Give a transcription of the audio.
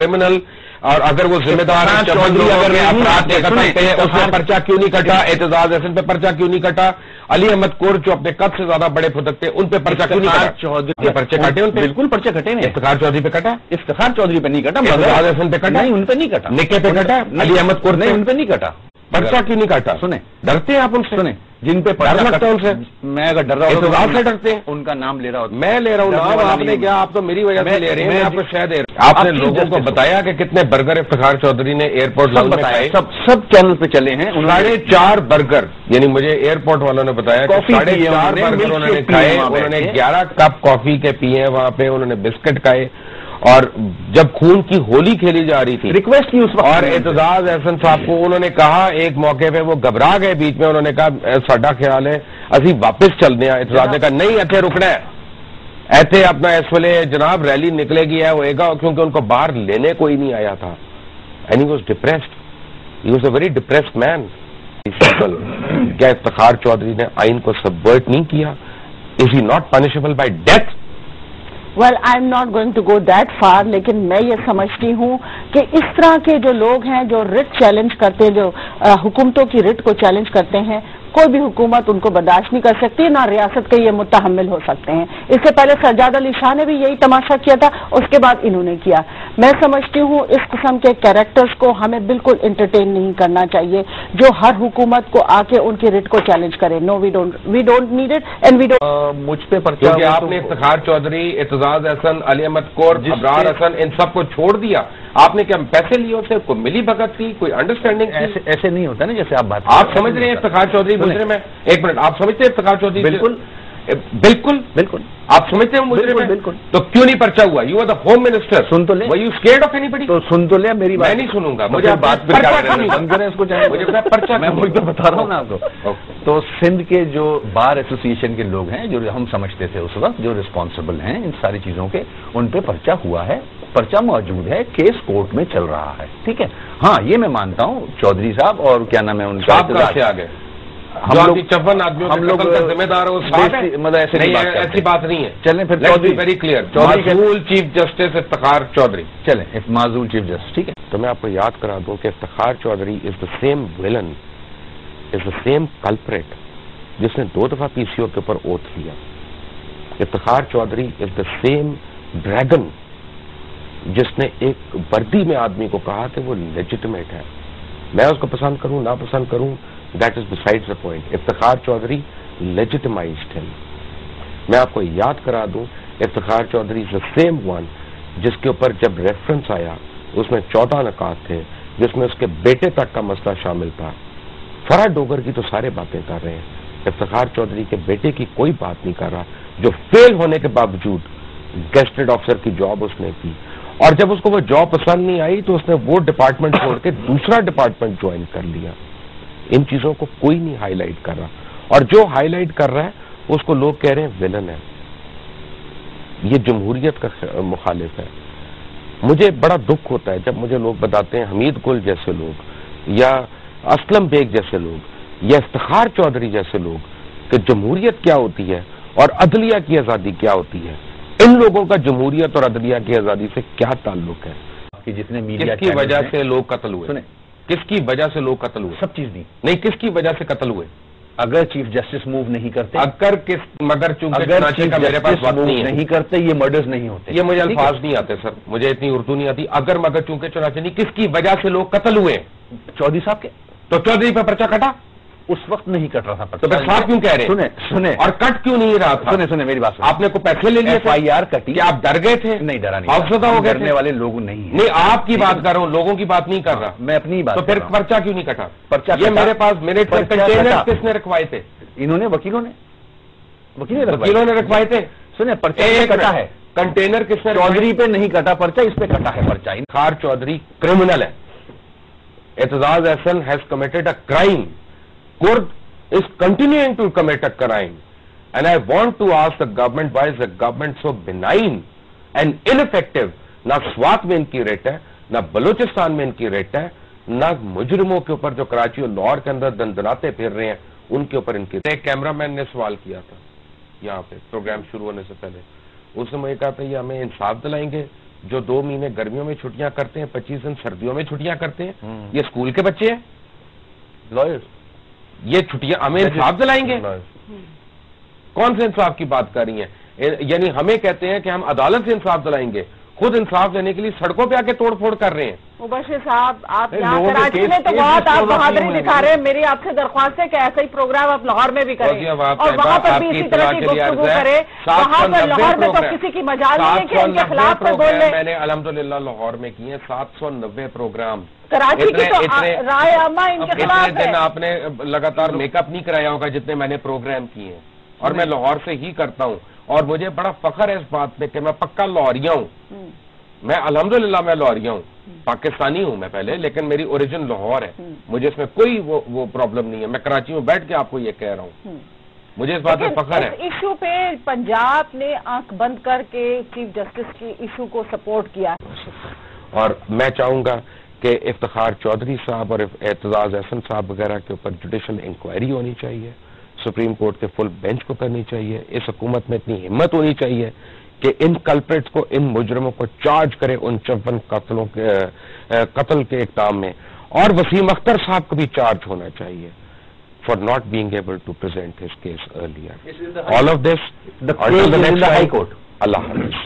Criminal اور اگر وہ ذمہ دار چودھری اگر افراد کے قتل پہ اس پہ پرچہ کیوں نہیں کٹا؟ اعتزاز احسن پہ پرچہ کیوں نہیں کٹا؟ علی احمد کور جو اپنے قد سے زیادہ بڑے پھدکتے ان پہ پرچہ کیوں نہیں کٹا؟ چودھری پرچے کٹے ان پہ؟ بالکل پرچے کٹے ہیں. افتخار چودھری پہ کٹا؟ افتخار چودھری پہ نہیں کٹا. اعتزاز احسن پہ کٹا؟ نہیں ان پہ نہیں کٹا. نکے پہ کٹا؟ علی احمد کور نہیں ان پہ نہیں کٹا. پرچہ کیوں نہیں کاٹا؟ سنیں ڈرتے ہیں آپ ان سے؟ سنیں جن پہ پرچہ لگتا ہے ان سے میں اگر ڈر رہا ہوں تو آپ سے ڈرتے ہیں. ان کا نام لے رہا ہوں میں لے رہا ہوں نام. آپ نے کیا آپ تو میری وجہ سے لے رہے ہیں. میں آپ کو شاید دے رہا ہوں. آپ نے لوگوں کو بتایا کہ کتنے برگر افتخار چودھری نے ایئرپورٹ لاؤنج میں کھائے؟ سب چینل پہ چلے ہیں. 4.5 برگر یعنی مجھے ایئرپورٹ والوں نے بتایا کہ 4.5 برگر انہوں نے کھائے. انہوں نے 11 کپ کافی کے پیے وہاں پہ. انہوں نے بسکٹ کھائے اور جب خون کی ہولی کھیلی جا رہی تھی ریکویسٹ کی اس وقت اور اعتزاز احسن صاحب کو انہوں نے کہا ایک موقع پہ وہ گھبرا گئے بیچ میں. انہوں نے کہا ساڈا خیال ہے اسی واپس چلنے ہیں. اعتزاز نے کہا نہیں ایتھے رکنا ہے. ایتھے اپنا اس ویلے جناب ریلی نکلے گی ہے ہوئے گا کیونکہ ان کو باہر لینے کوئی نہیں آیا تھا. And he was depressed. He was a very depressed man. کیا افتخار چودھری نے آئین کو سبورٹ نہیں کیا؟ Is he not punishable by death? Well I am not going to go that far. لیکن میں یہ سمجھتی ہوں کہ اس طرح کے جو لوگ ہیں جو رٹ چیلنج کرتے ہیں جو حکومتوں کی رٹ کو چیلنج کرتے ہیں کوئی بھی حکومت ان کو برداشت نہیں کر سکتی نہ ریاست کے یہ متحمل ہو سکتے ہیں. اس سے پہلے سجاد علی شاہ نے بھی یہی تماشا کیا تھا اس کے بعد انہوں نے کیا. میں سمجھتی ہوں اس قسم کے کیریکٹرز کو ہمیں بالکل انٹرٹین نہیں کرنا چاہیے جو ہر حکومت کو آ کے ان کی رٹ کو چیلنج کرے. No we don't need it and we don't. مجھ پہ پرچہ آپ نے افتخار چودھری اعتزاز احسن علی احمد کور ابرار حسن ان سب کو چھوڑ دیا. آپ نے کیا پیسے لیے ہوتے؟ کوئی ملی بھگت تھی؟ کوئی انڈرسٹینڈنگ؟ ایسے نہیں ہوتا نا جیسے آپ بات آپ سمجھ رہے ہیں افتخار چودھری مجرم ہے. ایک منٹ آپ سمجھتے ہیں افتخار چودھری؟ بالکل بالکل بالکل آپ سمجھتے ہیں مجرم ہے. بالکل تو کیوں نہیں پرچہ ہوا؟ You are the home minister. سن تو لے. وار یو اسکیئرڈ آف اینی باڈی؟ تو سن تو لے میری بات. میں نہیں سنوں گا. مجھے بات پرچہ میں وہی تو بتا رہا ہوں نا آپ کو. تو سندھ کے جو بار ایسوسی ایشن کے لوگ ہیں جو ہم سمجھتے تھے اس وقت جو رسپانسبل ہیں ان ساری چیزوں کے ان پہ پرچہ ہوا ہے. پرچہ موجود ہے. کیس کورٹ میں چل رہا ہے. ٹھیک ہے. ہاں یہ میں مانتا ہوں چودھری صاحب اور کیا نام ہے ان کا سے آگے ہم لوگ 54 آدمیوں کا ذمہ دار مطلب ایسی بات نہیں ہے. چلیں پھر چودھری ویری کلیئر معزول چیف جسٹس افتخار چودھری. چلیں معزول چیف جسٹس. ٹھیک ہے. تو میں آپ کو یاد کرا دوں کہ Iftikhar Chaudhry is the same villain is the same culprit جس نے 2 دفعہ پی سی او کے اوپر اوتھ لیا. Iftikhar Chaudhry is the same dragon جس نے ایک وردی میں آدمی کو کہا کہ وہ لیجٹمیٹ ہے. میں اس کو پسند کروں نہ پسند کروں that is beside the point. Iftikhar Chaudhry legitimised him. میں آپ کو یاد کرا دوں Iftikhar Chaudhry is the same one جس کے اوپر جب ریفرنس آیا اس میں 14 نکات تھے جس میں اس کے بیٹے تک کا مسئلہ شامل تھا. فرا ڈوگر کی تو سارے باتیں کر رہے ہیں. افتخار چودھری کے بیٹے کی کوئی بات نہیں کر رہا جو فیل ہونے کے باوجود گیسٹڈ آفیسر کی جاب اس نے کی اور جب اس کو وہ جاب پسند نہیں آئی تو اس نے وہ ڈپارٹمنٹ چھوڑ کے دوسرا ڈپارٹمنٹ جوائن کر لیا. ان چیزوں کو کوئی نہیں ہائی لائٹ کر رہا اور جو ہائی لائٹ کر رہا ہے اس کو لوگ کہہ رہے ہیں ویلن ہے. یہ جمہوریت کا مخالف ہے. مجھے بڑا دکھ ہوتا ہے جب مجھے لوگ بتاتے ہیں حمید گل جیسے لوگ یا اسلم بیگ جیسے لوگ یا افتخار چودھری جیسے لوگ کہ جمہوریت کیا ہوتی ہے اور عدلیہ کی آزادی کیا ہوتی ہے. ان لوگوں کا جمہوریت اور عدلیہ کی آزادی سے کیا تعلق ہے؟ کہ جتنے میڈیا کی وجہ سے لوگ قتل ہوئے. کس کی وجہ سے لوگ قتل ہوئے؟ سب چیز نہیں کس کی وجہ سے قتل ہوئے؟ اگر چیف جسٹس موو نہیں کرتے مگر چونکہ میرے پاس وقت نہیں کرتے یہ مرڈرز نہیں ہوتے. یہ مجھے الفاظ نہیں آتے سر. مجھے اتنی اردو نہیں آتی. اگر مگر چونکہ چنانچہ نہیں کس کی وجہ سے لوگ قتل ہوئے؟ چودھری صاحب کے. تو چودھری پہ پرچہ کٹا؟ اس وقت نہیں کٹ رہا تھا. تو پھر صاحب کیوں کہہ رہے ہیں؟ سنیں اور کٹ کیوں نہیں رہا تھا؟ سنیں میری بات. آپ نے کوئی پیسے لے لیے؟ FIR کٹی. کیا آپ ڈر گئے تھے؟ نہیں ڈرا نہیں. خوفزدہ ہو گئے؟ ڈرنے والے لوگ نہیں. آپ کی بات کر رہا ہوں لوگوں کی بات نہیں کر رہا. میں اپنی بات. تو پھر پرچہ کیوں نہیں کٹا؟ پرچہ یہ میرے پاس منٹ پر کنٹینر کس نے رکھوائے تھے؟ انہوں نے وکیلوں نے رکھوائے تھے. سنیں پرچہ کٹا ہے. کنٹینر کس نے؟ چودھری پہ نہیں کٹا پرچہ اس پہ کٹا ہے پرچہ. افتخار چودھری کرمنل ہے. Aitzaz Ahsan has committed a crime. Kurd is continuing to commit a crime. And I want to ask the government, why is the government so benign and ineffective? نہ سوات میں ان کی ریٹ ہے نہ بلوچستان میں ان کی ریٹ ہے نہ مجرموں کے اوپر جو کراچی اور لاہور کے اندر دندناتے پھر رہے ہیں ان کے اوپر ان کی. ایک کیمرہ مین نے سوال کیا تھا یہاں پہ پروگرام شروع ہونے سے پہلے. اس نے مجھے کہا تھا یہ ہمیں انصاف دلائیں گے جو 2 مہینے گرمیوں میں چھٹیاں کرتے ہیں، 25 دن سردیوں میں چھٹیاں کرتے ہیں، یہ اسکول کے بچے ہیں؟ لائرز یہ چھٹیاں ہمیں انصاف دلائیں گے؟ کون سے انصاف کی بات کر رہی ہیں؟ یعنی ہمیں کہتے ہیں کہ ہم عدالت سے انصاف دلائیں گے، خود انصاف دینے کے لیے سڑکوں پہ آ کے توڑ پھوڑ کر رہے ہیں۔ مبشر صاحب، آپ یہاں کراچی میں تو بہت آپ بہادری دکھا رہے ہیں، میری آپ سے درخواست ہے کہ ایسا ہی پروگرام آپ لاہور میں بھی کریں اور وہاں پر بھی اسی طرح کی گفتگو کریں۔ وہاں پر لاہور میں تو کسی کی مجال نہیں ہے کہ ان کے خلاف کوئی بول لے۔ میں نے الحمدللہ لاہور میں کیے ہیں 790 پروگرام۔ کراچی کی تو رائے عامہ ان کے خلاف ہے۔ دن آپ نے لگاتار میک اپ نہیں کرایا ہوگا جتنے میں نے پروگرام کیے ہیں، اور میں لاہور سے ہی کرتا ہوں، اور مجھے بڑا فخر ہے اس بات پہ کہ میں پکا لاہوریا ہوں۔ میں الحمدللہ میں لاہوریا ہوں، پاکستانی ہوں میں پہلے، لیکن میری اوریجن لاہور ہے، مجھے اس میں کوئی وہ پرابلم نہیں ہے۔ میں کراچی میں بیٹھ کے آپ کو یہ کہہ رہا ہوں، مجھے اس بات پہ فخر ہے۔ اس ایشو پہ پنجاب نے آنکھ بند کر کے چیف جسٹس کی ایشو کو سپورٹ کیا، اور میں چاہوں گا کہ افتخار چودھری صاحب اور اعتزاز احسن صاحب وغیرہ کے اوپر جوڈیشل انکوائری ہونی چاہیے، سپریم کورٹ کے فل بینچ کو کرنی چاہیے۔ اس حکومت میں اتنی ہمت ہونی چاہیے کہ ان کلپریٹس کو، ان مجرموں کو چارج کرے ان 54 قتل کے اقدام میں، اور وسیم اختر صاحب کو بھی چارج ہونا چاہیے for not being able to present his case earlier. All of this, اللہ حافظ۔